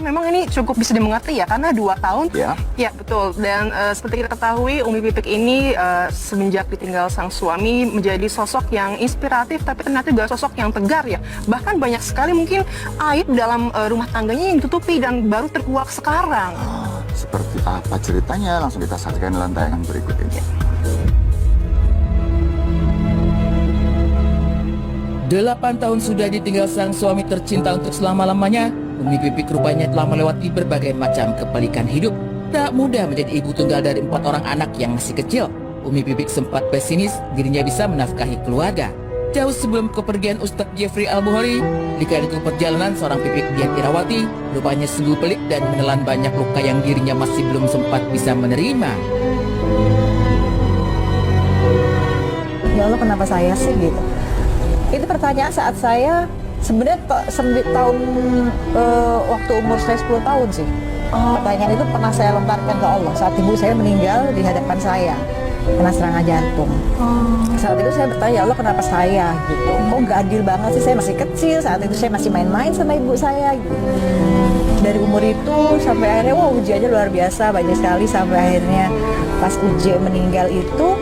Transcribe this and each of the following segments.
karena memang ini cukup bisa dimengerti ya, karena 2 tahun. Ya. Ya betul. Dan seperti kita ketahui, Umi Pipik ini semenjak ditinggal sang suami menjadi sosok yang inspiratif, tapi ternyata juga sosok yang tegar ya. Bahkan banyak sekali mungkin aib dalam rumah tangganya yang ditutupi dan baru terkuak sekarang. Seperti apa ceritanya? Langsung kita saksikan dalam tayangan berikut ini. 8 tahun sudah ditinggal sang suami tercinta untuk selama-lamanya. Umi Pipik rupanya telah melewati berbagai macam kepelikan hidup. Tak mudah menjadi ibu tunggal dari 4 orang anak yang masih kecil. Umi Pipik sempat pesimis dirinya bisa menafkahi keluarga. Jauh sebelum kepergian Ustadz Jeffrey Al-Bukhari, lika-liku perjalanan seorang Pipik Dian Irawati rupanya sungguh pelik dan menelan banyak luka yang dirinya masih belum sempat bisa menerima. Ya Allah, kenapa saya sih gitu? Itu pertanyaan saat saya sebenarnya tahun waktu umur saya 10 tahun sih. Pertanyaan itu pernah saya lontarkan ke Allah saat ibu saya meninggal di hadapan saya kena serangan jantung. Saat itu saya bertanya, ya Allah kenapa saya gitu? Kok nggak adil banget sih, saya masih kecil, saat itu saya masih main-main sama ibu saya gitu. Dari umur itu sampai akhirnya wah ujiannya luar biasa, banyak sekali, sampai akhirnya pas uji meninggal itu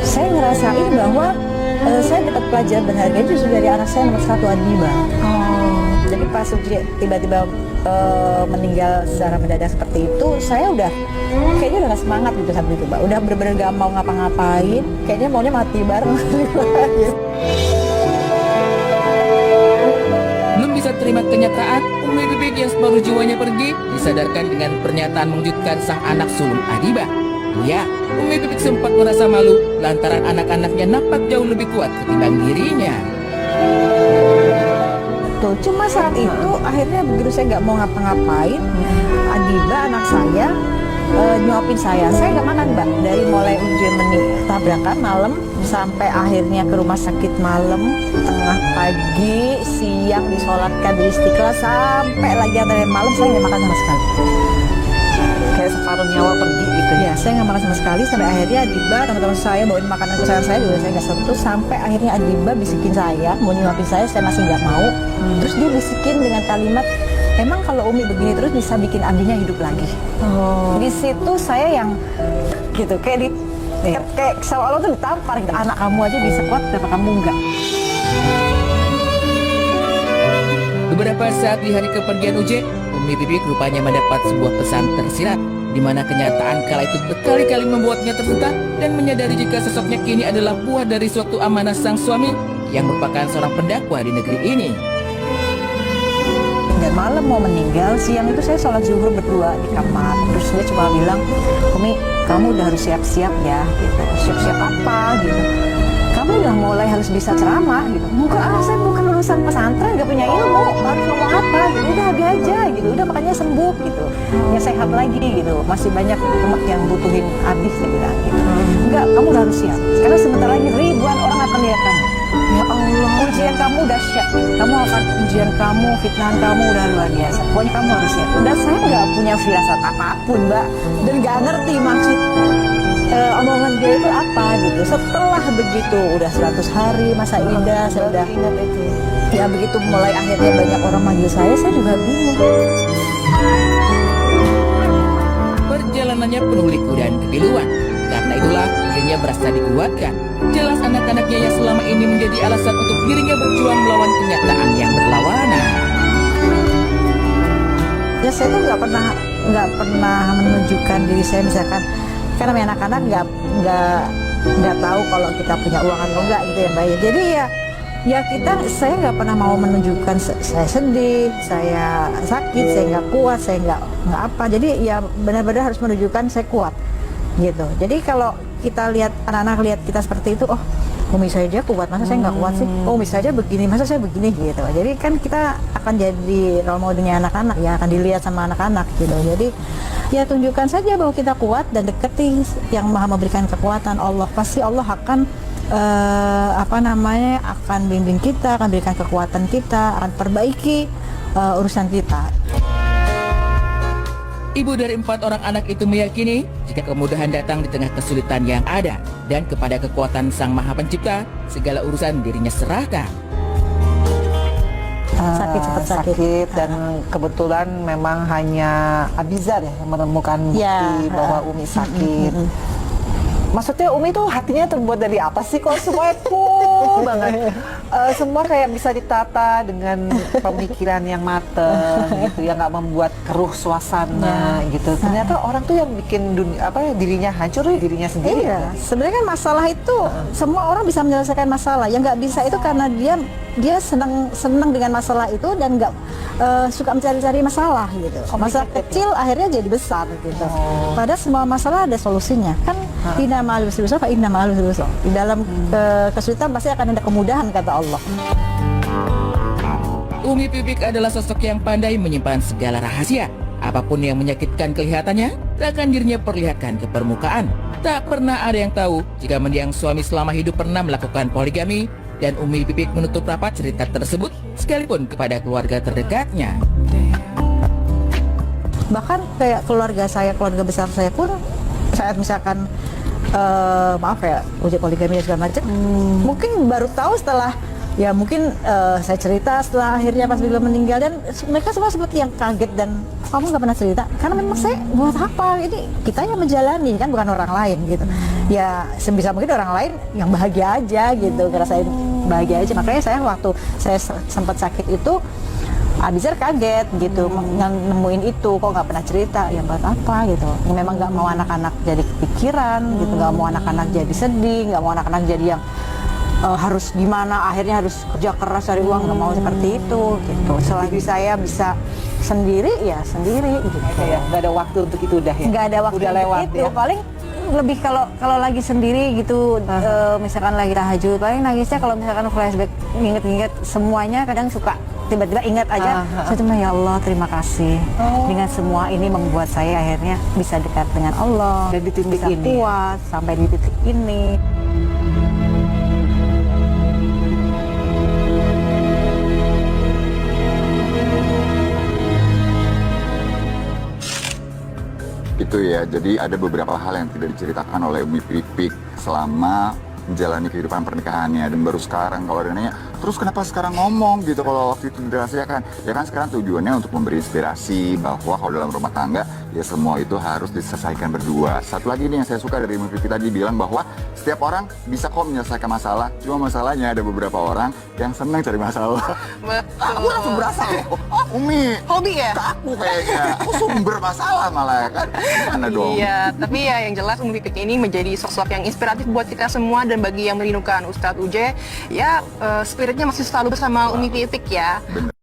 saya ngerasain bahwa saya dapat pelajaran berharga justru dari anak saya nomor 1 Adiba. Jadi pas uji tiba-tiba meninggal secara mendadak seperti itu, saya udah kayaknya udah gak semangat gitu saat itu, Mbak. Udah bener-bener gak mau ngapa-ngapain, kayaknya maunya mati bareng. Belum bisa terima kenyataan, Umi Pipik yang separuh jiwanya pergi disadarkan dengan pernyataan mengejutkan sang anak sulung Adiba. Ya, Umi Pipik sempat merasa malu lantaran anak-anaknya nampak jauh lebih kuat ketimbang dirinya. Tuh, cuma saat itu akhirnya begitu saya nggak mau ngapa-ngapain, Adiba anak saya nyuapin saya nggak makan, Mbak. Dari mulai ujian tabrakan malam sampai akhirnya ke rumah sakit malam, tengah pagi, siang disolatkan di Istiqlal, sampai lagi antara malam saya nggak makan sama sekali. Kayak separuh nyawa pergi gitu ya. Saya nggak makan sama sekali sampai akhirnya Adiba, teman-teman saya bawain makanan kesukaan saya juga saya nggak sentuh, sampai akhirnya Adiba bisikin saya mau nyuapin saya masih nggak mau. Terus dia bisikin dengan kalimat, emang kalau Umi begini terus bisa bikin Abinya hidup lagi. Di situ saya yang gitu kayak kayak seolah-olah tuh ditampar gitu, anak kamu aja bisa kuat, kenapa kamu enggak? Beberapa saat di hari kepergian Uje, Umi Pipik rupanya mendapat sebuah pesan tersirat, di mana kenyataan kala itu berkali-kali membuatnya tersentak dan menyadari jika sosoknya kini adalah buah dari suatu amanah sang suami yang merupakan seorang pendakwah di negeri ini. Dan malam mau meninggal, siang itu saya sholat zuhur berdua di kamar. Terus dia cuma bilang, Umi, kamu udah harus siap-siap ya, gitu. Siap-siap apa, gitu. Kamu udah mulai harus bisa ceramah, gitu. Enggak, saya bukan lulusan pesantren, gak punya ilmu, harus ngomong apa, gitu. Udah Abi aja, gitu. Udah makanya sembuh, gitu. Ya sehat lagi, gitu. Masih banyak umat yang butuhin Abi, saya bilang, gitu. Enggak, kamu udah harus siap. Karena sebentar lagi ribuan orang akan lihat kamu. Ya Allah, ujian kamu dahsyat. Ujian kamu, fitnahan kamu udah luar biasa. Pokoknya kamu harus siap. Dan saya nggak punya firasat apapun, Mbak. Dan nggak ngerti maksud omongan dia itu apa gitu. Setelah begitu, udah 100 hari masa indah, saya udah ingat itu. Ya begitu mulai akhirnya banyak orang manggil saya juga bingung. Perjalanannya penuh liku dan kepiluan. Karena itulah dirinya merasa dikuatkan. Jelas anak-anaknya yang selama ini menjadi alasan untuk dirinya berjuang melawan kenyataan yang berlawanan. Ya saya tuh nggak pernah menunjukkan diri saya, misalkan karena anak-anak nggak tahu kalau kita punya uang atau enggak gitu ya, Mbak. Jadi saya nggak pernah mau menunjukkan saya sedih, saya sakit, saya nggak kuat, saya nggak apa. Jadi ya benar-benar harus menunjukkan saya kuat gitu. Jadi kalau kita lihat anak-anak lihat kita seperti itu, oh Umi saya aja kuat, masa saya nggak kuat sih? Oh Umi saya aja begini, masa saya begini gitu. Jadi kan kita akan jadi role modelnya anak-anak ya, akan dilihat sama anak-anak gitu. Jadi ya tunjukkan saja bahwa kita kuat dan deketi yang Maha memberikan kekuatan, Allah. Pasti Allah akan akan bimbing kita, akan berikan kekuatan kita, akan perbaiki urusan kita. Ibu dari 4 orang anak itu meyakini jika kemudahan datang di tengah kesulitan yang ada, dan kepada kekuatan Sang Maha Pencipta segala urusan dirinya serahkan. Cepat sakit. Dan kebetulan memang hanya Abizar ya yang menemukan bukti Ya, bahwa Umi sakit. Maksudnya Umi tuh hatinya terbuat dari apa sih kok semuanya cool banget. Semua kayak bisa ditata dengan pemikiran yang mateng gitu, yang nggak membuat keruh suasana gitu. Ternyata orang tuh yang bikin dunia dirinya hancur ya dirinya sendiri. Iya, sebenarnya kan masalah itu semua orang bisa menyelesaikan masalah. Yang nggak bisa itu karena dia senang dengan masalah itu dan nggak suka mencari-cari masalah gitu. Masalah kecil akhirnya jadi besar gitu. Padahal semua masalah ada solusinya. Kan inna ma'al usri yusra fa inna ma'al usri yusra. Di dalam kesulitan pasti akan ada kemudahan kata Allah. Umi Pipik adalah sosok yang pandai menyimpan segala rahasia. Apapun yang menyakitkan kelihatannya, takkan dirinya perlihatkan ke permukaan. Tak pernah ada yang tahu jika mendiang suami selama hidup pernah melakukan poligami, dan Umi Pipik menutup rapat cerita tersebut sekalipun kepada keluarga terdekatnya. Bahkan kayak keluarga besar saya pun saat misalkan maaf ya uji poligami dan segala macam, mungkin baru tahu setelah ya mungkin saya cerita setelah akhirnya pas beliau meninggal, dan mereka semua seperti yang kaget dan kamu nggak pernah cerita karena memang saya buat apa, ini kita yang menjalani kan bukan orang lain gitu. Ya sebisa mungkin orang lain yang bahagia aja gitu, ngerasain bahagia aja. Makanya saya waktu saya sempat sakit itu Abizar kaget gitu, nemuin itu kok nggak pernah cerita, ya buat apa gitu. Memang nggak mau anak-anak jadi kepikiran gitu, nggak mau anak-anak jadi sedih, nggak mau anak-anak jadi yang harus gimana, akhirnya harus kerja keras cari uang, nggak mau seperti itu gitu. Selagi saya bisa sendiri ya sendiri gitu. Ya, nggak ada waktu untuk itu udah ya. Nggak ada waktu udah untuk lewat itu. ya. Paling lebih kalau lagi sendiri gitu, misalkan lagi tahajud, paling nangisnya kalau misalkan flashback inget-inget semuanya, kadang suka tiba-tiba ingat aja. Saya cuma ya Allah terima kasih dengan semua ini membuat saya akhirnya bisa dekat dengan Allah Dan di titik bisa ini. kuat sampai di titik ini. Itu ya, jadi ada beberapa hal yang tidak diceritakan oleh Umi Pipik selama menjalani kehidupan pernikahannya, dan baru sekarang kalau ada nanya, terus kenapa sekarang ngomong gitu kalau waktu itu dirahasiakan? Ya kan sekarang tujuannya untuk memberi inspirasi bahwa kalau dalam rumah tangga ya semua itu harus diselesaikan berdua. Satu lagi nih yang saya suka dari Umi Pipik tadi bilang bahwa setiap orang bisa kok menyelesaikan masalah, cuma masalahnya ada beberapa orang yang senang cari masalah. Betul. Aku langsung berasa loh, Umi, Hobi ya? ke aku kayaknya, aku sumber masalah malah kan, gimana dong? Iya, tapi ya yang jelas Umi Pipik ini menjadi sosok yang inspiratif buat kita semua, dan bagi yang merindukan Ustadz Uje, ya spiritnya masih selalu bersama Umi Pipik ya. Bener.